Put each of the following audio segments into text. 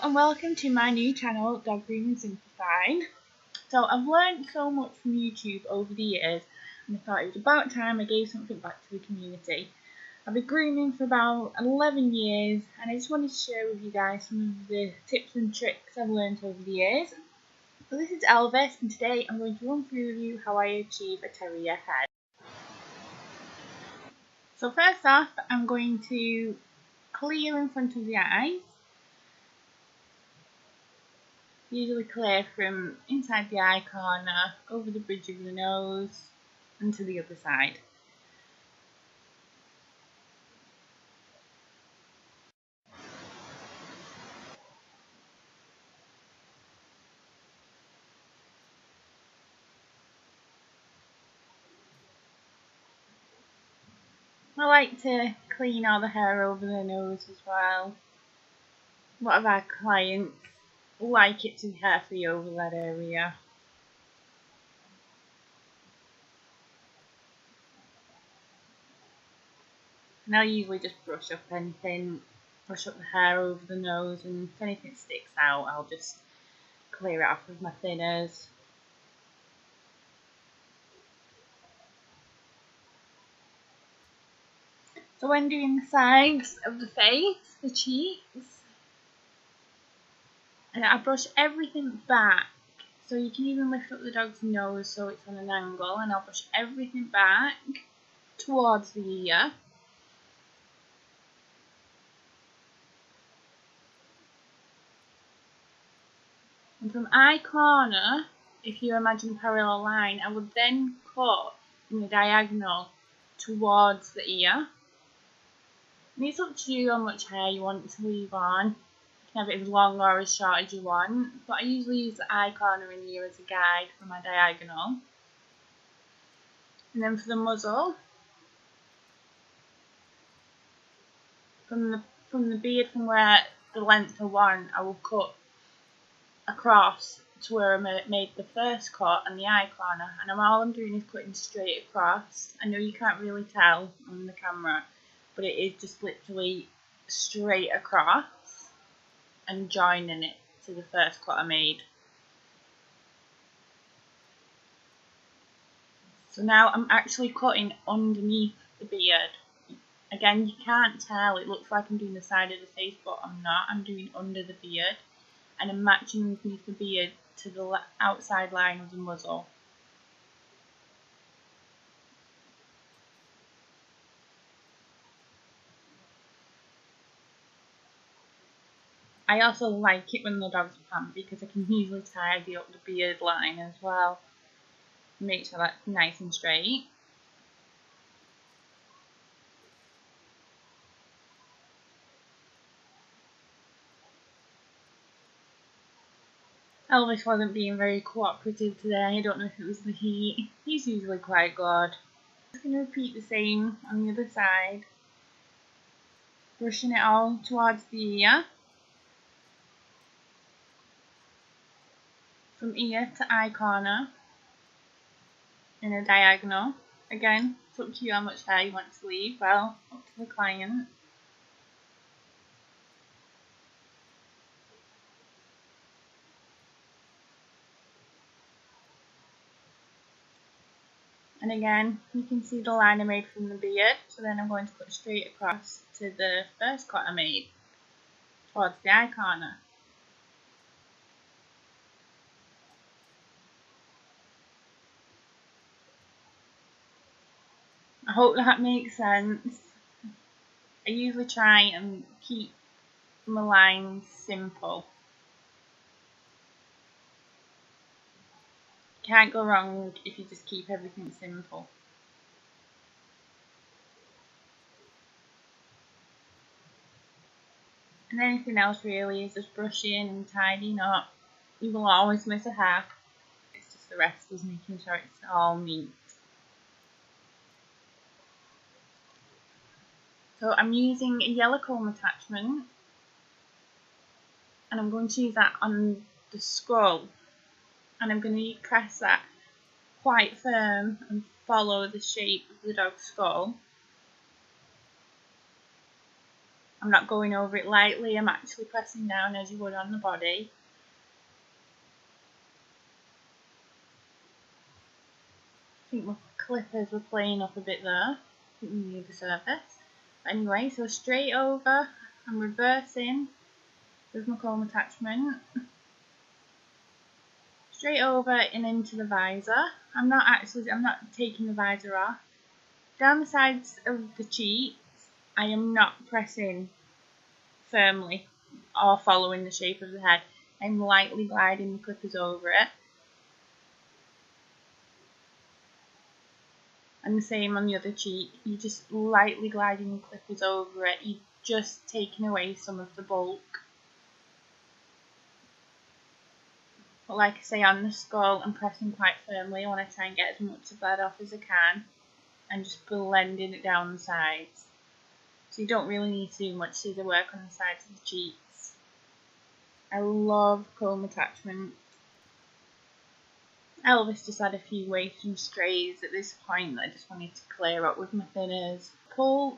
and welcome to my new channel, Dog Grooming Simplified. So I've learned so much from YouTube over the years, and I thought it was about time I gave something back to the community. I've been grooming for about 11 years, and I just wanted to share with you guys some of the tips and tricks I've learned over the years. So this is Elvis, and today I'm going to run through with you how I achieve a terrier head. So first off, I'm going to clear in front of the eyes. Usually clear from inside the eye corner, over the bridge of the nose, and to the other side. I like to clean all the hair over the nose as well. A lot of our clients like it to be hair-free over that area. And I'll usually just brush up anything, brush up the hair over the nose, and if anything sticks out, I'll just clear it off with my thinners. So when doing the sides of the face, the cheeks, and I brush everything back, so you can even lift up the dog's nose so it's on an angle, and I'll brush everything back towards the ear. And from eye corner, if you imagine a parallel line, I would then cut in a diagonal towards the ear. And it's up to you how much hair you want to leave on. You can have it as long or as short as you want, but I usually use the eye corner in the ear as a guide for my diagonal. And then for the muzzle, from the beard, from where the length I want, I will cut across to where I made the first cut on the eye corner, and all I'm doing is cutting straight across. I know you can't really tell on the camera, but it is just literally straight across and joining it to the first cut I made. So now I'm actually cutting underneath the beard. Again, you can't tell, it looks like I'm doing the side of the face, but I'm not. I'm doing under the beard, and I'm matching underneath the beard to the outside line of the muzzle. I also like it when the dog's pampered because I can easily tidy up the beard line as well. Make sure that's nice and straight. Elvis wasn't being very cooperative today. I don't know if it was the heat. He's usually quite good. I'm just going to repeat the same on the other side. Brushing it all towards the ear. From ear to eye corner. In a diagonal. Again, it's up to you how much hair you want to leave. Well, up to the client. And again, you can see the line I made from the beard, so then I'm going to cut straight across to the first cut I made, towards the eye corner. I hope that makes sense. I usually try and keep my lines simple. Can't go wrong if you just keep everything simple. And anything else really is just brushing and tidying up. You will always miss a hair. It's just the rest is making sure it's all neat. So I'm using a yellow comb attachment, and I'm going to use that on the skull, and I'm going to press that quite firm and follow the shape of the dog's skull. I'm not going over it lightly, I'm actually pressing down as you would on the body. I think my clippers were playing up a bit there. I think we need the surface. But anyway, so straight over, I'm reversing with my comb attachment. Straight over and into the visor. I'm not taking the visor off. Down the sides of the cheeks, I am not pressing firmly or following the shape of the head. I'm lightly gliding the clippers over it. And the same on the other cheek. You're just lightly gliding the clippers over it. You're just taking away some of the bulk. But like I say, on the skull, I'm pressing quite firmly. I want to try and get as much of that off as I can. And just blending it down the sides. So you don't really need to do much scissor work on the sides of the cheeks. I love comb attachment. Elvis just had a few waifs and strays at this point that I just wanted to clear up with my thinners. Pull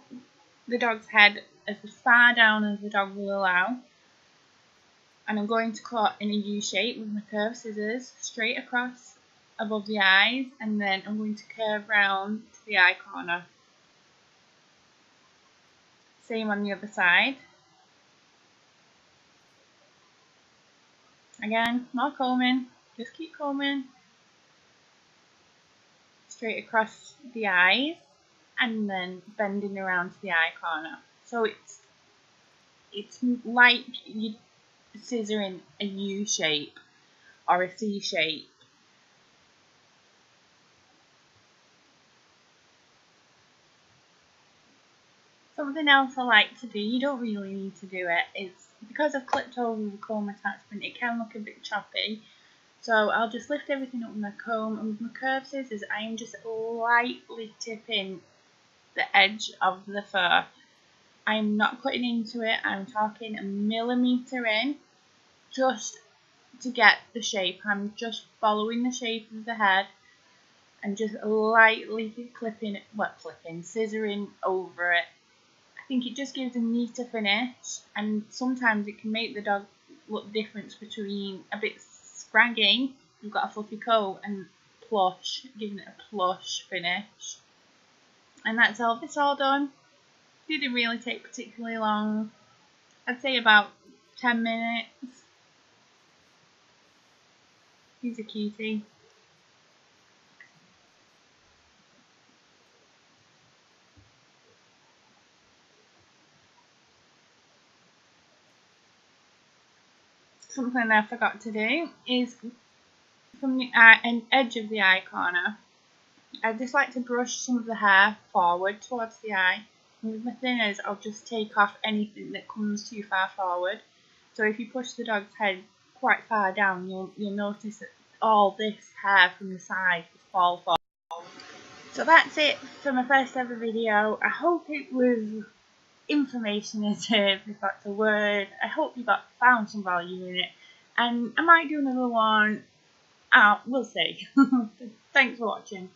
the dog's head as far down as the dog will allow. And I'm going to cut in a U shape with my curved scissors straight across above the eyes, and then I'm going to curve round to the eye corner. Same on the other side. Again, more combing, just keep combing. Straight across the eyes, and then bending around to the eye corner. So it's like you're scissoring a U shape or a C shape. Something else I like to do, you don't really need to do it, is because I've clipped over the comb attachment, it can look a bit choppy. So I'll just lift everything up with my comb, and with my curved scissors I am just lightly tipping the edge of the fur. I'm not cutting into it, I'm talking a millimetre in, just to get the shape. I'm just following the shape of the head and just lightly scissoring over it. I think it just gives a neater finish, and sometimes it can make the dog look different between a bit scraggy, you've got a fluffy coat, and plush, giving it a plush finish. And that's all. It's all done. Didn't really take particularly long. I'd say about 10 minutes. He's a cutie. Something I forgot to do is from the edge of the eye corner, I just like to brush some of the hair forward towards the eye. And with my thinners, I'll just take off anything that comes too far forward. So if you push the dog's head quite far down, you'll notice that all this hair from the side will fall forward. So that's it for my first ever video. I hope it was informative, if that's a word. I hope you found some value in it, and I might do another one. We'll see. Thanks for watching.